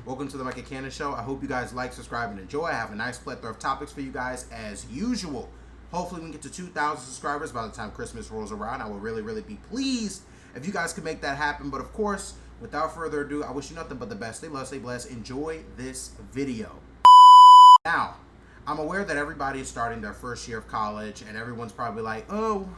Welcome to the Micah Show. I hope you guys like, subscribe, and enjoy. I have a nice plethora of topics for you guys as usual. Hopefully we can get to 2,000 subscribers by the time Christmas rolls around. I will really be pleased if you guys can make that happen. But of course, without further ado, I wish you nothing but the best. Stay love, stay blessed. Enjoy this video. Now, I'm aware that everybody is starting their first year of college and everyone's probably like, oh,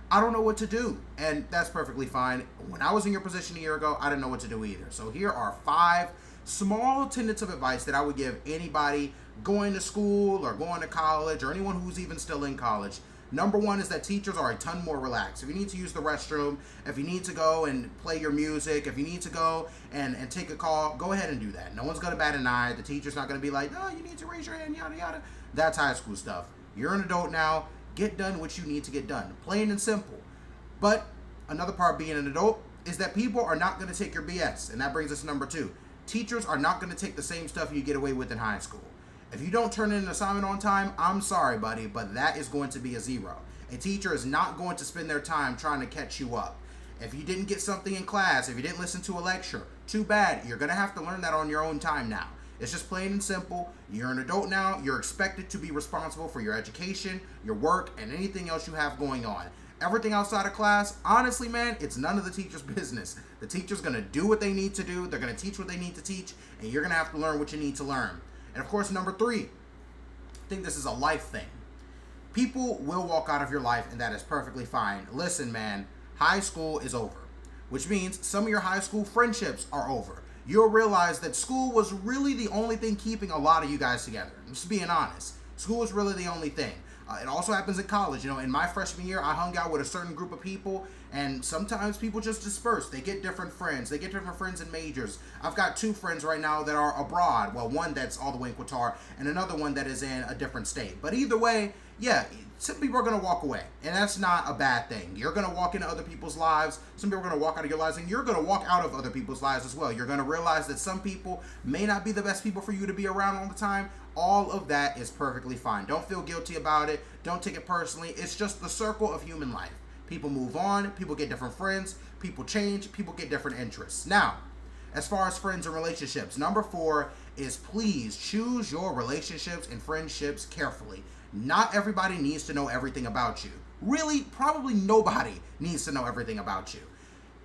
I don't know what to do. And that's perfectly fine. When I was in your position a year ago, I didn't know what to do either. So here are 5 small tenets of advice that I would give anybody going to school or going to college or anyone who's even still in college. Number 1 is that teachers are a ton more relaxed. If you need to use the restroom, if you need to go and play your music, if you need to go and take a call, go ahead and do that. No one's going to bat an eye. The teacher's not going to be like, oh, you need to raise your hand, yada, yada. That's high school stuff. You're an adult now. Get done what you need to get done. Plain and simple. But another part of being an adult is that people are not going to take your BS. And that brings us to number 2. Teachers are not going to take the same stuff you get away with in high school. If you don't turn in an assignment on time, I'm sorry, buddy, but that is going to be a 0. A teacher is not going to spend their time trying to catch you up. If you didn't get something in class, if you didn't listen to a lecture, too bad. You're going to have to learn that on your own time now. It's just plain and simple. You're an adult now. You're expected to be responsible for your education, your work, and anything else you have going on. Everything outside of class, honestly, man, it's none of the teacher's business. The teacher's going to do what they need to do. They're going to teach what they need to teach, and you're going to have to learn what you need to learn. And of course, number 3, I think this is a life thing. People will walk out of your life, and that is perfectly fine. Listen, man, high school is over, which means some of your high school friendships are over. You'll realize that school was really the only thing keeping a lot of you guys together. Just being honest. School is really the only thing. It also happens in college. You know, in my freshman year, I hung out with a certain group of people, and sometimes people just disperse. They get different friends. They get different friends in majors. I've got 2 friends right now that are abroad. Well, one that's all the way in Qatar, and another one that is in a different state. But either way, yeah, some people are going to walk away, and that's not a bad thing. You're going to walk into other people's lives. Some people are going to walk out of your lives, and you're going to walk out of other people's lives as well. You're going to realize that some people may not be the best people for you to be around all the time. All of that is perfectly fine. Don't feel guilty about it. Don't take it personally. It's just the circle of human life. People move on. People get different friends. People change. People get different interests. Now, as far as friends and relationships, number 4 is please choose your relationships and friendships carefully. Not everybody needs to know everything about you. Really, probably nobody needs to know everything about you.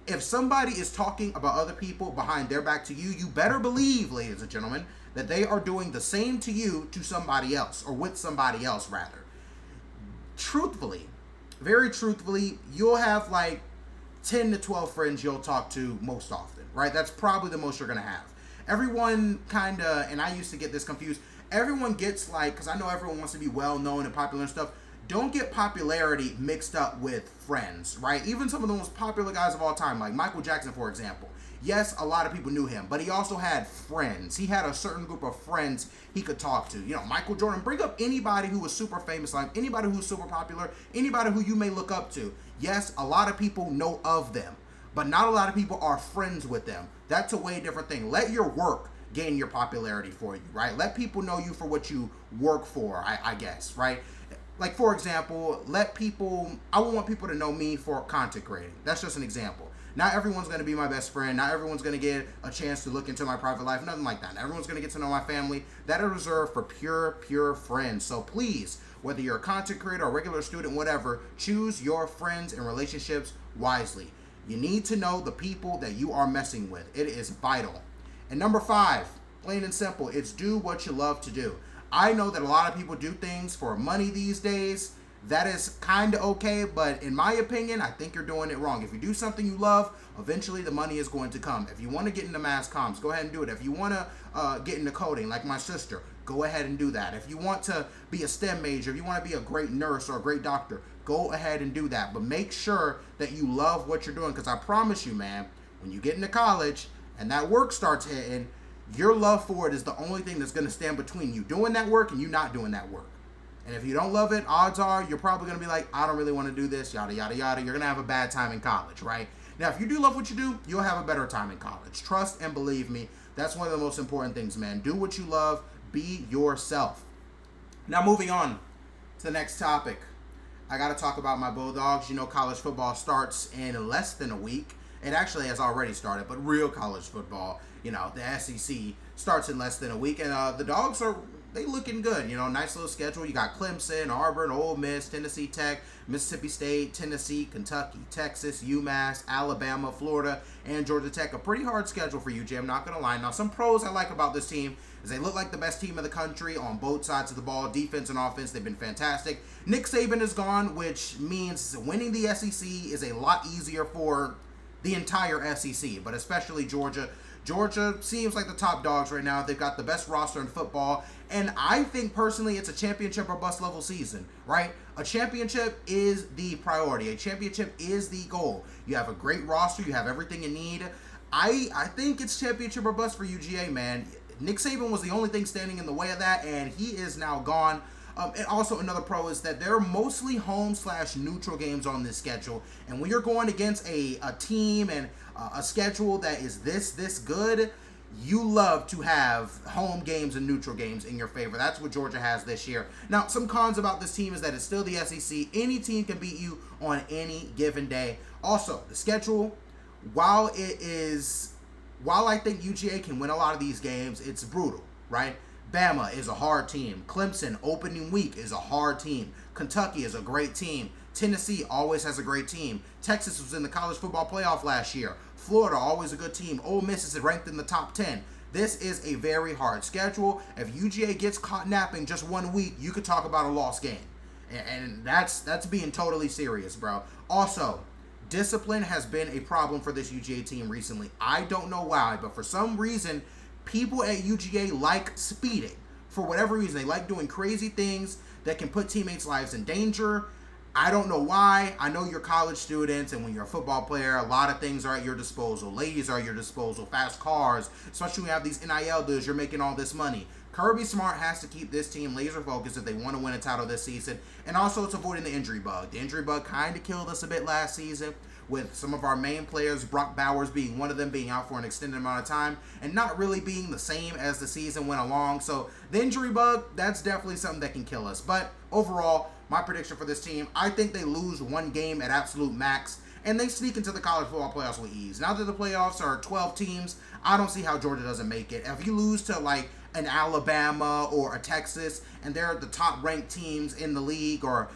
If somebody is talking about other people behind their back to you, you better believe, ladies and gentlemen, that they are doing the same to you to somebody else, or with somebody else, rather. Truthfully, very truthfully, you'll have like 10 to 12 friends you'll talk to most often, right? That's probably the most you're going to have. Everyone kind of, and I used to get this confused, everyone gets like, because I know everyone wants to be well-known and popular and stuff, don't get popularity mixed up with friends, right? Even some of the most popular guys of all time, like Michael Jackson, for example. Yes, a lot of people knew him, but he also had friends. He had a certain group of friends he could talk to. You know, Michael Jordan, bring up anybody who was super famous, like anybody who's super popular, anybody who you may look up to. Yes, a lot of people know of them, but not a lot of people are friends with them. That's a way different thing. Let your work gain your popularity for you, right? Let people know you for what you work for, I guess, right? Like, for example, I want people to know me for content creating. That's just an example. Not everyone's going to be my best friend. Not everyone's going to get a chance to look into my private life. Nothing like that. Not everyone's going to get to know my family. That is reserved for pure friends. So please, whether you're a content creator or a regular student, whatever, choose your friends and relationships wisely. You need to know the people that you are messing with. It is vital. And number 5, plain and simple, it's do what you love to do. I know that a lot of people do things for money these days. That is kind of okay, but in my opinion, I think you're doing it wrong. If you do something you love, eventually the money is going to come. If you want to get into mass comms, go ahead and do it. If you want to get into coding, like my sister, go ahead and do that. If you want to be a STEM major, if you want to be a great nurse or a great doctor, go ahead and do that. But make sure that you love what you're doing, because I promise you, man, when you get into college and that work starts hitting, your love for it is the only thing that's going to stand between you doing that work and you not doing that work. And if you don't love it, odds are you're probably going to be like, I don't really want to do this, yada, yada, yada. You're going to have a bad time in college, right? Now, if you do love what you do, you'll have a better time in college. Trust and believe me, that's one of the most important things, man. Do what you love. Be yourself. Now, moving on to the next topic. I got to talk about my Bulldogs. You know, college football starts in less than a week. It actually has already started, but real college football, the SEC starts in less than a week, and the Dogs they looking good. Nice little schedule. You got Clemson, Auburn, Ole Miss, Tennessee Tech, Mississippi State, Tennessee, Kentucky, Texas, UMass, Alabama, Florida, and Georgia Tech. A pretty hard schedule for UJ, I'm not going to lie. Now, some pros I like about this team is they look like the best team in the country on both sides of the ball, defense and offense. They've been fantastic. Nick Saban is gone, which means winning the SEC is a lot easier for the entire SEC, but especially Georgia. Georgia seems like the top dogs right now. They've got the best roster in football. And I think personally it's a championship or bust level season, right? A championship is the priority. A championship is the goal. You have a great roster. You have everything you need. I think it's championship or bust for UGA, man. Nick Saban was the only thing standing in the way of that, and he is now gone. And also another pro is that there are mostly home/neutral games on this schedule. And when you're going against a team and a schedule that is this good, you love to have home games and neutral games in your favor. That's what Georgia has this year. Now, some cons about this team is that it's still the SEC. Any team can beat you on any given day. Also, the schedule, while I think UGA can win a lot of these games, it's brutal, right? Bama is a hard team. Clemson, opening week, is a hard team. Kentucky is a great team. Tennessee always has a great team. Texas was in the college football playoff last year. Florida, always a good team. Ole Miss is ranked in the top 10. This is a very hard schedule. If UGA gets caught napping just 1 week, you could talk about a lost game. And that's being totally serious, bro. Also, discipline has been a problem for this UGA team recently. I don't know why, but for some reason, people at UGA like speeding. For whatever reason, they like doing crazy things that can put teammates' lives in danger. I don't know why. I know you're college students, and when you're a football player, a lot of things are at your disposal. Ladies are at your disposal, fast cars, especially when you have these NIL deals, you're making all this money. Kirby Smart has to keep this team laser focused if they want to win a title this season, and also it's avoiding the injury bug. The injury bug kind of killed us a bit last season, with some of our main players, Brock Bowers being one of them, being out for an extended amount of time and not really being the same as the season went along. So the injury bug, that's definitely something that can kill us. But overall, my prediction for this team, I think they lose one game at absolute max, and they sneak into the college football playoffs with ease. Now that the playoffs are 12 teams, I don't see how Georgia doesn't make it. If you lose to like an Alabama or a Texas, and they're the top-ranked teams in the league or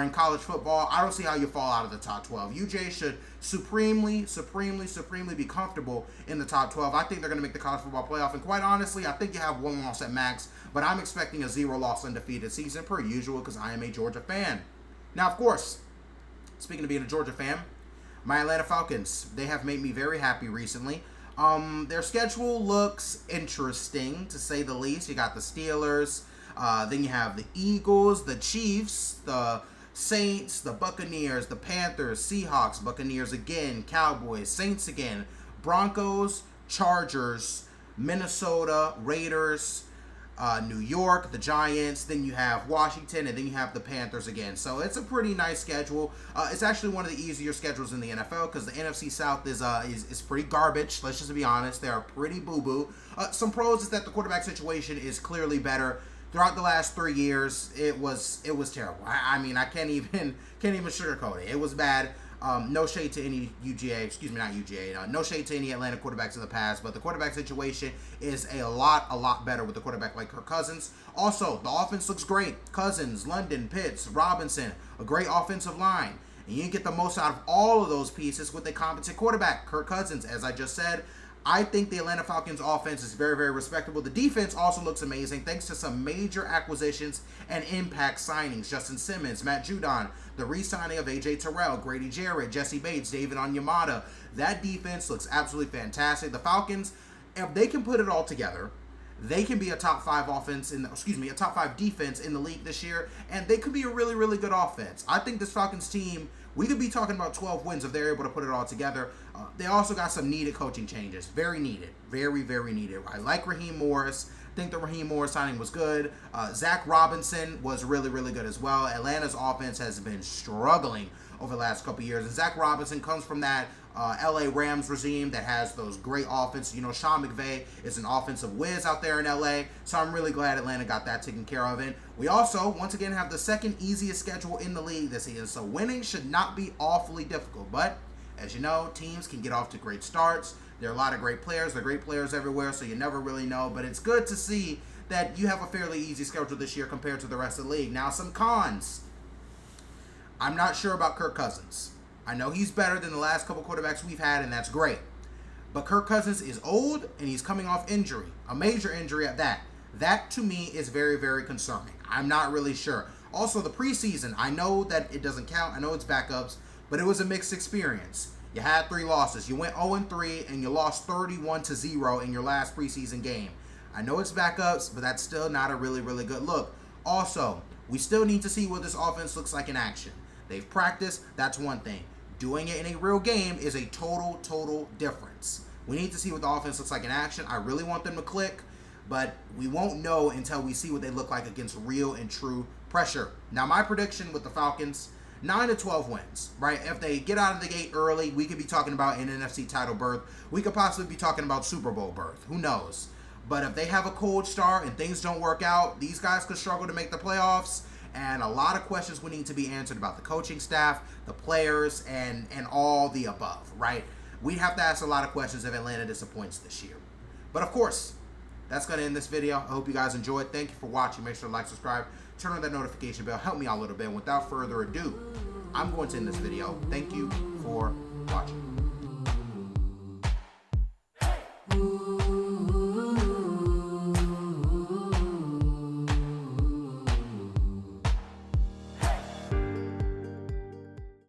in college football, I don't see how you fall out of the top 12. UJ should supremely be comfortable in the top 12. I think they're going to make the college football playoff, and quite honestly, I think you have one loss at max, but I'm expecting a 0-loss undefeated season per usual because I am a Georgia fan. Now, of course, speaking of being a Georgia fan, my Atlanta Falcons, they have made me very happy recently. Their schedule looks interesting, to say the least. You got the Steelers, then you have the Eagles, the Chiefs, the Saints, the Buccaneers, the Panthers, Seahawks, Buccaneers again, Cowboys, Saints again, Broncos, Chargers, Minnesota, Raiders, New York, the Giants, then you have Washington, and then you have the Panthers again. So it's a pretty nice schedule. It's actually one of the easier schedules in the NFL because the NFC South is pretty garbage. Let's just be honest. They are pretty boo-boo. Some pros is that the quarterback situation is clearly better. Throughout the last 3 years, it was terrible. I mean, I can't even sugarcoat it. It was bad. No shade to any no shade to any Atlanta quarterbacks in the past, but the quarterback situation is a lot better with a quarterback like Kirk Cousins. Also, the offense looks great. Cousins, London, Pitts, Robinson, a great offensive line. And you can get the most out of all of those pieces with a competent quarterback, Kirk Cousins. As I just said, I think the Atlanta Falcons offense is very respectable. The defense also looks amazing thanks to some major acquisitions and impact signings. Justin Simmons, Matt Judon, the re-signing of A.J. Terrell, Grady Jarrett, Jesse Bates, David Onyemata. That defense looks absolutely fantastic. The Falcons, if they can put it all together, they can be a top 5 a top 5 defense in the league this year, and they could be a really good offense. I think this Falcons team, we could be talking about 12 wins if they're able to put it all together. They also got some needed coaching changes. Very needed. Very needed. I like Raheem Morris. I think the Raheem Morris signing was good. Zach Robinson was really good as well. Atlanta's offense has been struggling over the last couple years, and Zach Robinson comes from that LA Rams regime that has those great offenses. You know, Sean McVay is an offensive whiz out there in LA, so I'm really glad Atlanta got that taken care of. And we also, once again, have the second easiest schedule in the league this season, so winning should not be awfully difficult. But As you know, teams can get off to great starts. There are a lot of great players. There are great players everywhere, so you never really know. But it's good to see that you have a fairly easy schedule this year compared to the rest of the league. Now, some cons. I'm not sure about Kirk Cousins. I know he's better than the last couple quarterbacks we've had, and that's great. But Kirk Cousins is old, and he's coming off injury. A major injury at that. That, to me, is very, very concerning. I'm not really sure. Also, the preseason, I know that it doesn't count. I know it's backups, but it was a mixed experience. You had 3 losses. You went 0-3, and you lost 31-0 in your last preseason game. I know it's backups, but that's still not a really, really good look. Also, we still need to see what this offense looks like in action. They've practiced. That's one thing. Doing it in a real game is a total difference. We need to see what the offense looks like in action. I really want them to click, but we won't know until we see what they look like against real and true pressure. Now, my prediction with the Falcons, 9-12 wins, right? If they get out of the gate early, we could be talking about an NFC title berth. We could possibly be talking about Super Bowl berth. Who knows? But if they have a cold start and things don't work out, these guys could struggle to make the playoffs. And a lot of questions would need to be answered about the coaching staff, the players, and all the above, right? We'd have to ask a lot of questions if Atlanta disappoints this year. But of course, that's going to end this video. I hope you guys enjoyed. Thank you for watching. Make sure to like, subscribe, turn on that notification bell. Help me out a little bit. And without further ado, I'm going to end this video. Thank you for watching.